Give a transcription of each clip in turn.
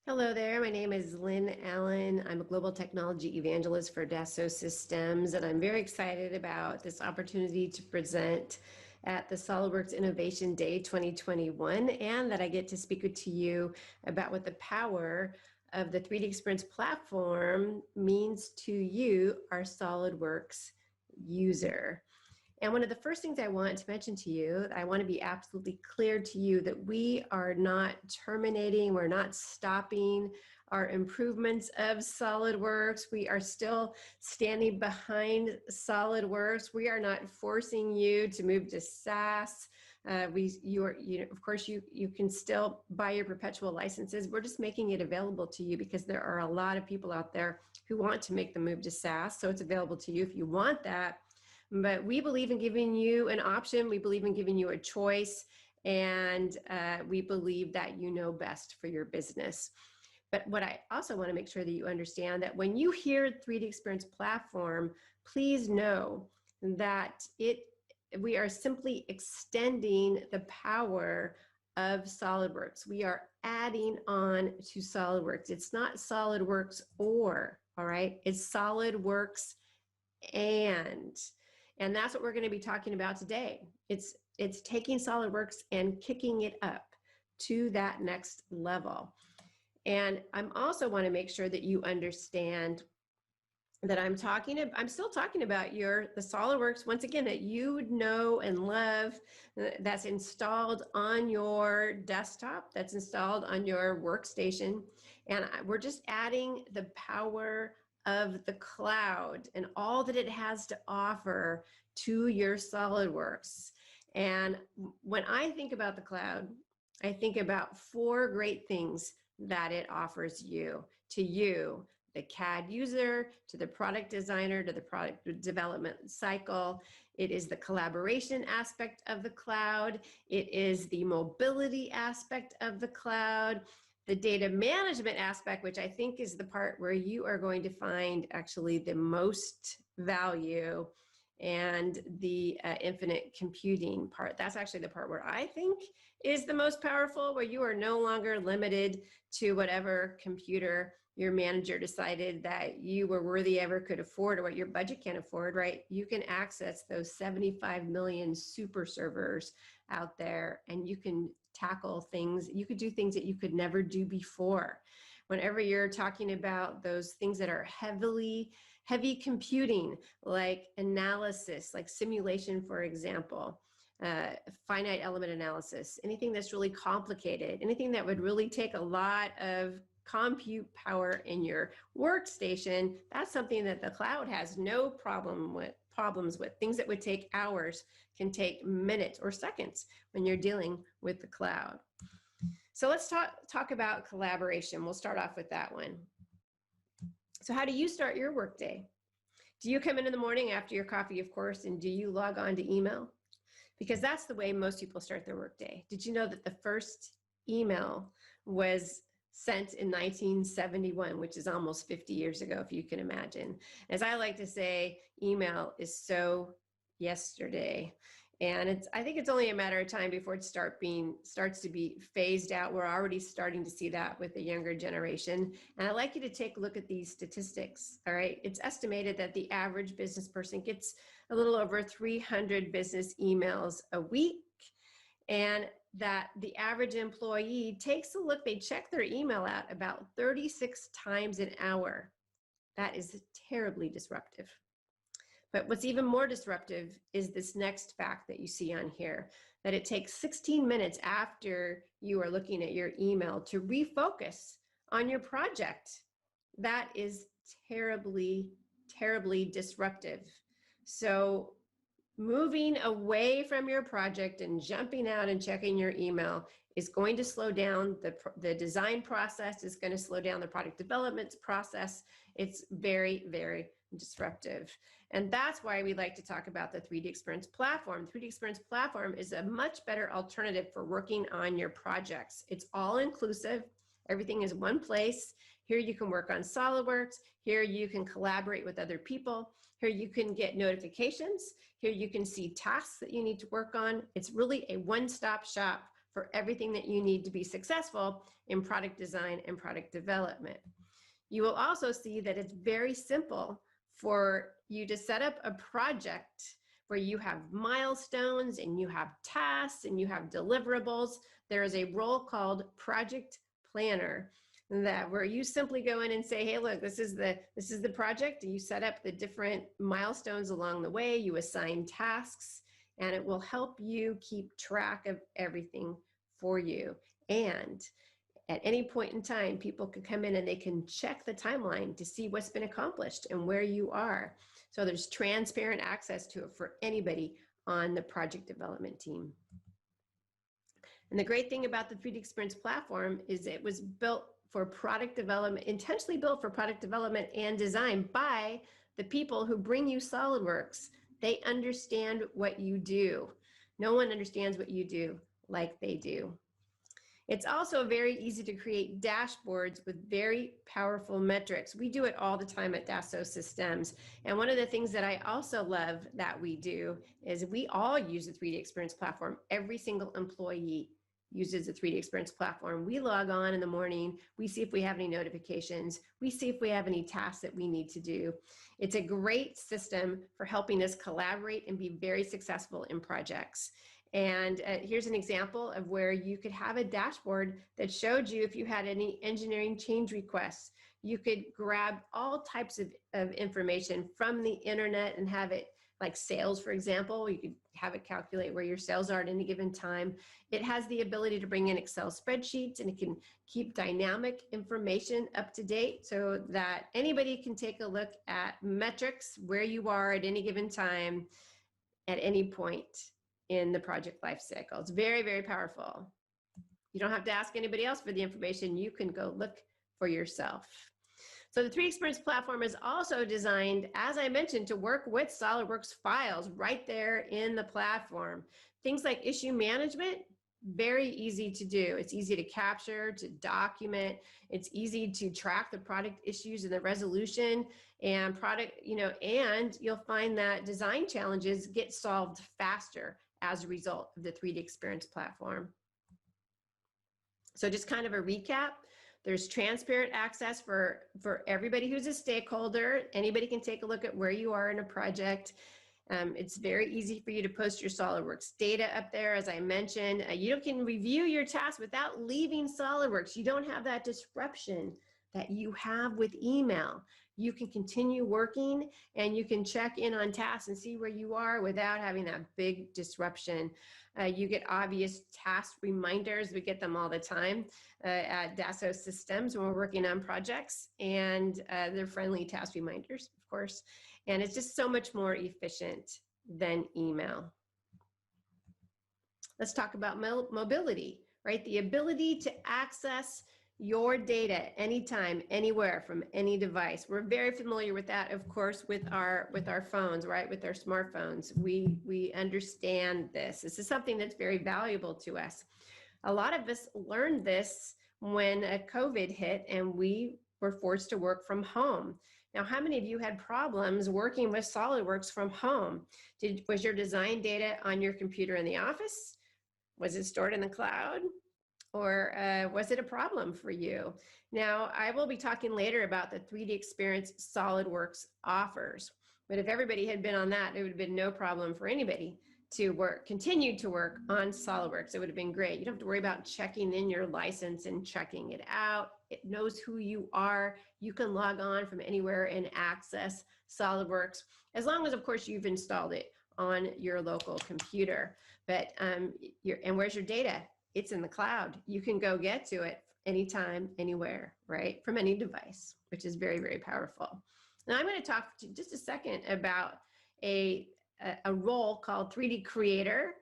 Hello there, my name is Lynn Allen. I'm a global technology evangelist for Dassault Systems, and I'm very excited about this opportunity to present at the SOLIDWORKS Innovation Day 2021, and that I get to speak to you about what the power of the 3DEXPERIENCE platform means to you, our SOLIDWORKS user. And one of the first things I want to mention to you, I want to be absolutely clear to you that we are not terminating, we're not stopping our improvements of SolidWorks. We are still standing behind SolidWorks. We are not forcing you to move to SaaS. Of course, you can still buy your perpetual licenses. We're just making it available to you because there are a lot of people out there who want to make the move to SaaS. So it's available to you if you want that. But we believe in giving you an option. We believe in giving you a choice, and we believe that you know best for your business. But what I also want to make sure that you understand that when you hear 3DEXPERIENCE platform, please know that we are simply extending the power of SolidWorks. We are adding on to SolidWorks. It's not SolidWorks or, all right? It's SolidWorks and that's what we're going to be talking about today. It's taking SolidWorks and kicking it up to that next level. And I'm also want to make sure that you understand that I'm still talking about the SolidWorks, once again, that you know and love, that's installed on your desktop, that's installed on your workstation. And we're just adding the power of the cloud and all that it has to offer to your SolidWorks. And when I think about the cloud, I think about four great things that it offers you, the CAD user, to the product designer, to the product development cycle. It is the collaboration aspect of the cloud. It is the mobility aspect of the cloud. The data management aspect, which I think is the part where you are going to find actually the most value, and the infinite computing part. That's actually the part where I think is the most powerful, where you are no longer limited to whatever computer your manager decided that you were worthy ever could afford, or what your budget can afford, right? You can access those 75 million super servers out there, and you can tackle things, you could do things that you could never do before. Whenever you're talking about those things that are heavy computing, like analysis, like simulation, for example, finite element analysis, anything that's really complicated, anything that would really take a lot of compute power in your workstation, that's something that the cloud has no problems with. Things that would take hours can take minutes or seconds when you're dealing with the cloud. So let's talk about collaboration. We'll start off with that one. So how do you start your workday? Do you come in the morning after your coffee, of course, and do you log on to email? Because that's the way most people start their workday. Did you know that the first email was sent in 1971, which is almost 50 years ago, if you can imagine? As I like to say, email is so yesterday. And I think it's only a matter of time before it starts to be phased out. We're already starting to see that with the younger generation. And I'd like you to take a look at these statistics, all right? It's estimated that the average business person gets a little over 300 business emails a week, and that the average employee takes a look, they check their email out about 36 times an hour. That is terribly disruptive. But what's even more disruptive is this next fact that you see on here, that it takes 16 minutes after you are looking at your email to refocus on your project. That is terribly, terribly disruptive. So moving away from your project and jumping out and checking your email is going to slow down the design process, is going to slow down the product development process. It's very, very disruptive. And that's why we like to talk about the 3DEXPERIENCE platform. 3DEXPERIENCE platform is a much better alternative for working on your projects. It's all inclusive. Everything is one place. Here you can work on SolidWorks. Here you can collaborate with other people. Here you can get notifications. Here you can see tasks that you need to work on. It's really a one-stop shop for everything that you need to be successful in product design and product development. You will also see that it's very simple for you to set up a project where you have milestones and you have tasks and you have deliverables. There is a role called project planner that where you simply go in and say, hey, look, this is the project. You set up the different milestones along the way, you assign tasks, and it will help you keep track of everything for you. And at any point in time, people can come in and they can check the timeline to see what's been accomplished and where you are. So there's transparent access to it for anybody on the project development team. And the great thing about the 3DEXPERIENCE platform is it was built for product development, intentionally built for product development and design by the people who bring you SOLIDWORKS. They understand what you do. No one understands what you do like they do. It's also very easy to create dashboards with very powerful metrics. We do it all the time at Dassault Systems. And one of the things that I also love that we do is we all use the 3DEXPERIENCE platform. Every single employee uses the 3DEXPERIENCE platform. We log on in the morning, we see if we have any notifications, we see if we have any tasks that we need to do. It's a great system for helping us collaborate and be very successful in projects. And here's an example of where you could have a dashboard that showed you if you had any engineering change requests. You could grab all types of information from the internet and have it, like sales, for example, you could have it calculate where your sales are at any given time. It has the ability to bring in Excel spreadsheets, and it can keep dynamic information up to date so that anybody can take a look at metrics, where you are at any given time, at any point in the project life cycle. It's very, very powerful. You don't have to ask anybody else for the information. You can go look for yourself. So the 3DEXPERIENCE platform is also designed, as I mentioned, to work with SOLIDWORKS files right there in the platform. Things like issue management, very easy to do. It's easy to capture, to document. It's easy to track the product issues and the resolution and product, and you'll find that design challenges get solved faster as a result of the 3DEXPERIENCE platform. So just kind of a recap. There's transparent access for everybody who's a stakeholder. Anybody can take a look at where you are in a project. It's very easy for you to post your SOLIDWORKS data up there, as I mentioned. You can review your tasks without leaving SOLIDWORKS. You don't have that disruption that you have with email. You can continue working and you can check in on tasks and see where you are without having that big disruption. You get obvious task reminders. We get them all the time at Dassault Systems when we're working on projects, and they're friendly task reminders, of course. And it's just so much more efficient than email. Let's talk about mobility, right? The ability to access your data anytime, anywhere, from any device. We're very familiar with that, of course, with our phones, right? With our smartphones. We understand this. This is something that's very valuable to us. A lot of us learned this when COVID hit and we were forced to work from home. Now, how many of you had problems working with SOLIDWORKS from home? Was your design data on your computer in the office? Was it stored in the cloud? Or was it a problem for you? Now, I will be talking later about the 3DEXPERIENCE SOLIDWORKS offers. But if everybody had been on that, it would have been no problem for anybody to continue to work on SOLIDWORKS. It would have been great. You don't have to worry about checking in your license and checking it out. It knows who you are. You can log on from anywhere and access SOLIDWORKS, as long as, of course, you've installed it on your local computer. But and where's your data? It's in the cloud. You can go get to it anytime, anywhere, right? From any device, which is very, very powerful. Now I'm going to talk to just a second about a role called 3D Creator,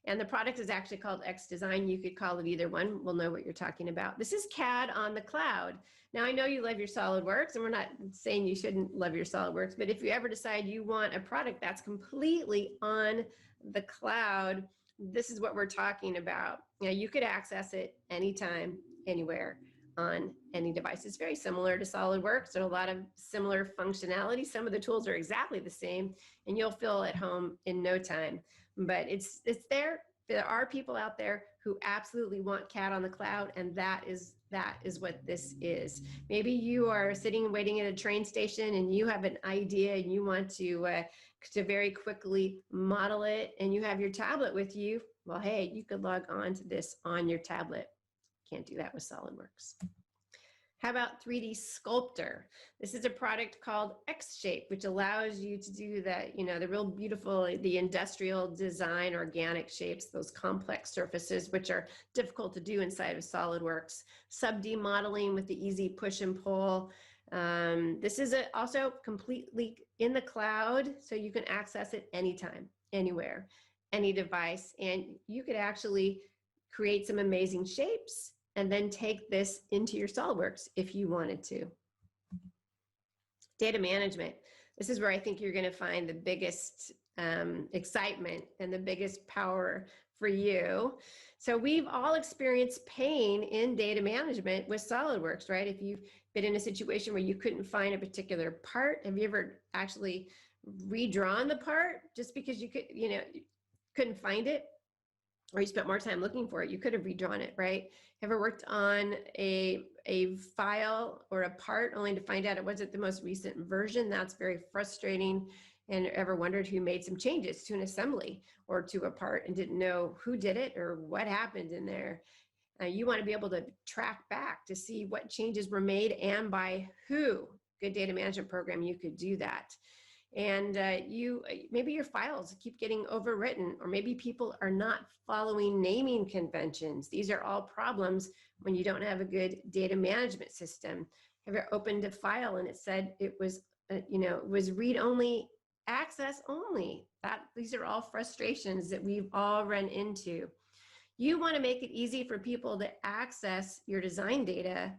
and the product is actually called X Design. You could call it either one. We'll know what you're talking about. This is CAD on the cloud. Now I know you love your SOLIDWORKS, and we're not saying you shouldn't love your SOLIDWORKS, but if you ever decide you want a product that's completely on the cloud, this is what we're talking about. Now, you could access it anytime, anywhere, on any device. It's very similar to SOLIDWORKS. There are a lot of similar functionality. Some of the tools are exactly the same, and you'll feel at home in no time. But it's there there are people out there who absolutely want CAD on the cloud, and that is what this is. Maybe you are sitting and waiting at a train station and you have an idea and you want to very quickly model it, and you have your tablet with you. Well, hey, you could log on to this on your tablet. Can't do that with SolidWorks. How about 3D Sculptor? This is a product called X-Shape, which allows you to do that, the real beautiful, the industrial design, organic shapes, those complex surfaces, which are difficult to do inside of SolidWorks. Sub-D modeling with the easy push and pull. This is also completely in the cloud, so you can access it anytime, anywhere, any device, and you could actually create some amazing shapes and then take this into your SOLIDWORKS if you wanted to. Data management. This is where I think you're going to find the biggest excitement and the biggest power for you. So we've all experienced pain in data management with SolidWorks, right? If you've been in a situation where you couldn't find a particular part, have you ever actually redrawn the part just because you couldn't find it? Or you spent more time looking for it, you could have redrawn it, right? Ever worked on a file or a part only to find out it wasn't the most recent version? That's very frustrating. And ever wondered who made some changes to an assembly or to a part and didn't know who did it or what happened in there? You want to be able to track back to see what changes were made and by who. Good data management program, you could do that. And maybe your files keep getting overwritten, or maybe people are not following naming conventions. These are all problems when you don't have a good data management system. Have you opened a file and it said it was, it was read-only, access only? These are all frustrations that we've all run into. You want to make it easy for people to access your design data,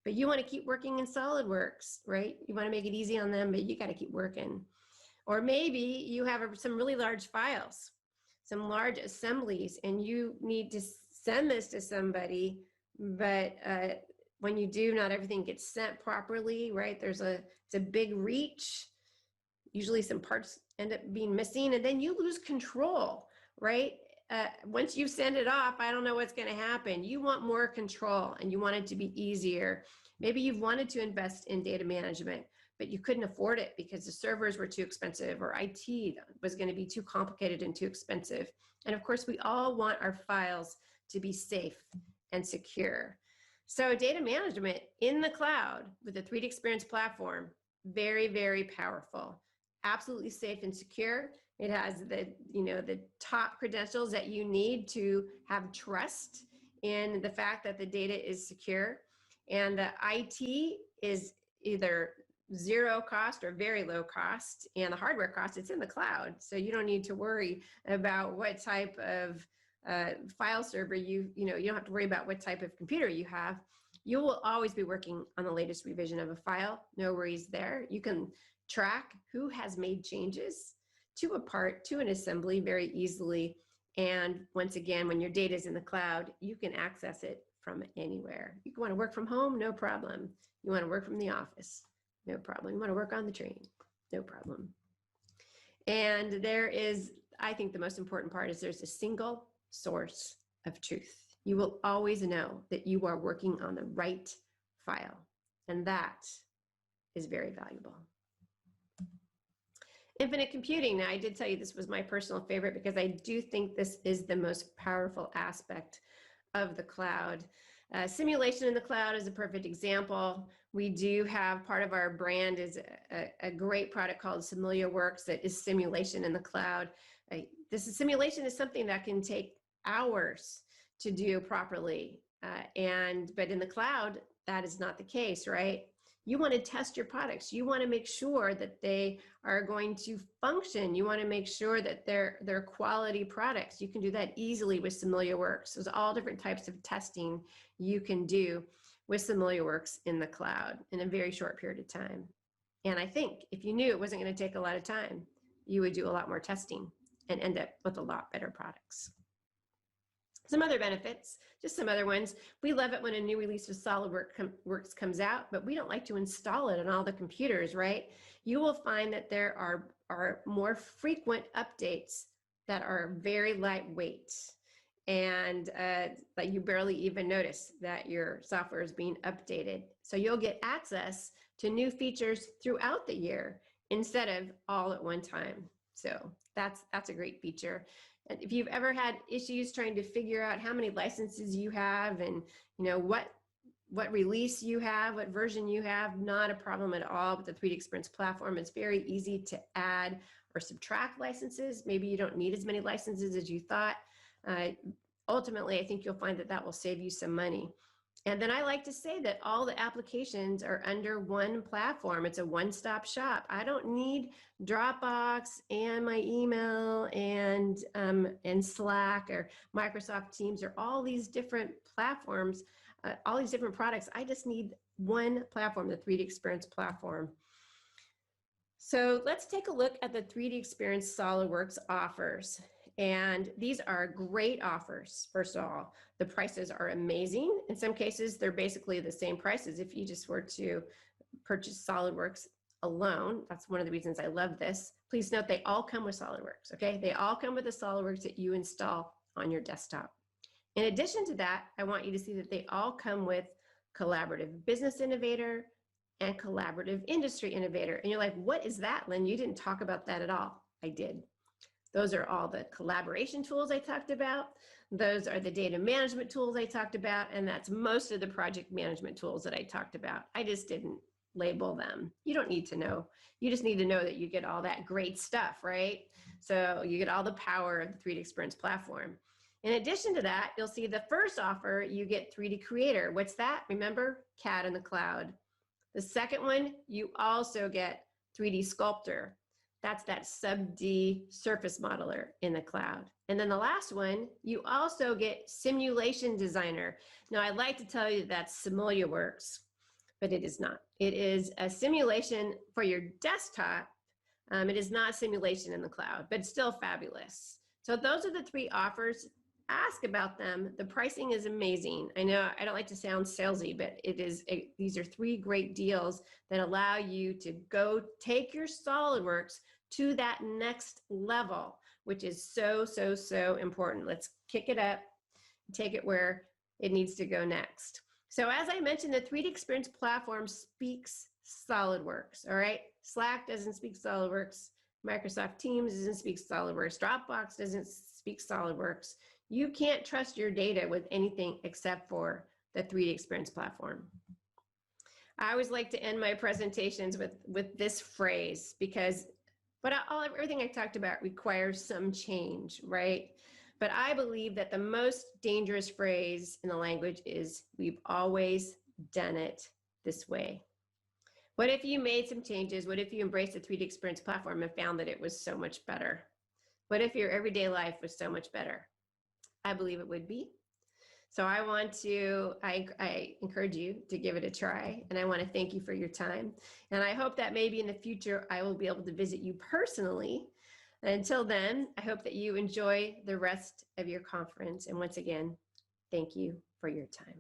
but you want to keep working in SolidWorks, right? You want to make it easy on them, but you got to keep working. Or maybe you have some really large files, some large assemblies, and you need to send this to somebody, but when you do, not everything gets sent properly, right? It's a big reach. Usually some parts end up being missing, and then you lose control, right? Once you send it off, I don't know what's going to happen. You want more control and you want it to be easier. Maybe you've wanted to invest in data management, but you couldn't afford it because the servers were too expensive, or IT was going to be too complicated and too expensive. And of course, we all want our files to be safe and secure. So data management in the cloud with the 3DEXPERIENCE platform, very, very powerful, absolutely safe and secure. It has the top credentials that you need to have trust in the fact that the data is secure. And the IT is either zero cost or very low cost, and the hardware cost, it's in the cloud. So you don't need to worry about what type of file server you don't have to worry about what type of computer you have. You will always be working on the latest revision of a file. No worries there. You can track who has made changes to a part, to an assembly very easily. And once again, when your data is in the cloud, you can access it from anywhere. You want to work from home, no problem. You want to work from the office, no problem. You want to work on the train, no problem. And there is, I think the most important part is there's a single source of truth. You will always know that you are working on the right file, and that is very valuable. Infinite computing. Now, I did tell you this was my personal favorite because I do think this is the most powerful aspect of the cloud. Simulation in the cloud is a perfect example. We do have part of our brand is a great product called SOLIDWORKS that is simulation in the cloud. Simulation is something that can take hours to do properly. But in the cloud, that is not the case, right? You want to test your products. You want to make sure that they are going to function. You want to make sure that they're quality products. You can do that easily with SOLIDWORKS. There's all different types of testing you can do with SOLIDWORKS in the cloud in a very short period of time. And I think if you knew it wasn't going to take a lot of time, you would do a lot more testing and end up with a lot better products. Some other benefits, just some other ones. We love it when a new release of SolidWorks comes out, but we don't like to install it on all the computers, right? You will find that there are more frequent updates that are very lightweight. and that you barely even notice that your software is being updated. So you'll get access to new features throughout the year instead of all at one time. So that's a great feature. And if you've ever had issues trying to figure out how many licenses you have and what release you have, what version you have, not a problem at all with the 3DEXPERIENCE platform. It's very easy to add or subtract licenses. Maybe you don't need as many licenses as you thought. Ultimately, I think you'll find that will save you some money. And then I like to say that all the applications are under one platform. It's a one-stop shop. I don't need Dropbox and my email and Slack or Microsoft Teams or all these different platforms, all these different products. I just need one platform, the 3DEXPERIENCE platform. So let's take a look at the 3DEXPERIENCE SOLIDWORKS offers. And these are great offers. First of all, the prices are amazing. In some cases, they're basically the same prices if you just were to purchase SOLIDWORKS alone. That's one of the reasons I love this. Please note they all come with SOLIDWORKS, okay? They all come with the SOLIDWORKS that you install on your desktop. In addition to that, I want you to see that they all come with Collaborative Business Innovator and Collaborative Industry Innovator. And you're like, what is that, Lynn? You didn't talk about that at all. I did. Those are all the collaboration tools I talked about. Those are the data management tools I talked about. And that's most of the project management tools that I talked about. I just didn't label them. You don't need to know. You just need to know that you get all that great stuff, right? So you get all the power of the 3DEXPERIENCE platform. In addition to that, you'll see the first offer, you get 3D Creator. What's that? Remember, CAD in the cloud. The second one, you also get 3D Sculptor. That's that sub-D surface modeler in the cloud. And then the last one, you also get Simulation Designer. Now, I'd like to tell you that's SOLIDWORKS, but it is not. It is a simulation for your desktop. It is not simulation in the cloud, but it's still fabulous. So those are the three offers. Ask about them. The pricing is amazing. I know I don't like to sound salesy, but these are three great deals that allow you to go take your SOLIDWORKS to that next level, which is so, so, so important. Let's kick it up, take it where it needs to go next. So as I mentioned, the 3DEXPERIENCE platform speaks SOLIDWORKS, all right? Slack doesn't speak SOLIDWORKS. Microsoft Teams doesn't speak SOLIDWORKS. Dropbox doesn't speak SOLIDWORKS. You can't trust your data with anything except for the 3DEXPERIENCE platform. I always like to end my presentations with this phrase because everything I talked about requires some change, right? But I believe that the most dangerous phrase in the language is, we've always done it this way. What if you made some changes? What if you embraced the 3DEXPERIENCE platform and found that it was so much better? What if your everyday life was so much better? I believe it would be. So I encourage you to give it a try, and I want to thank you for your time. And I hope that maybe in the future, I will be able to visit you personally. Until then, I hope that you enjoy the rest of your conference. And once again, thank you for your time.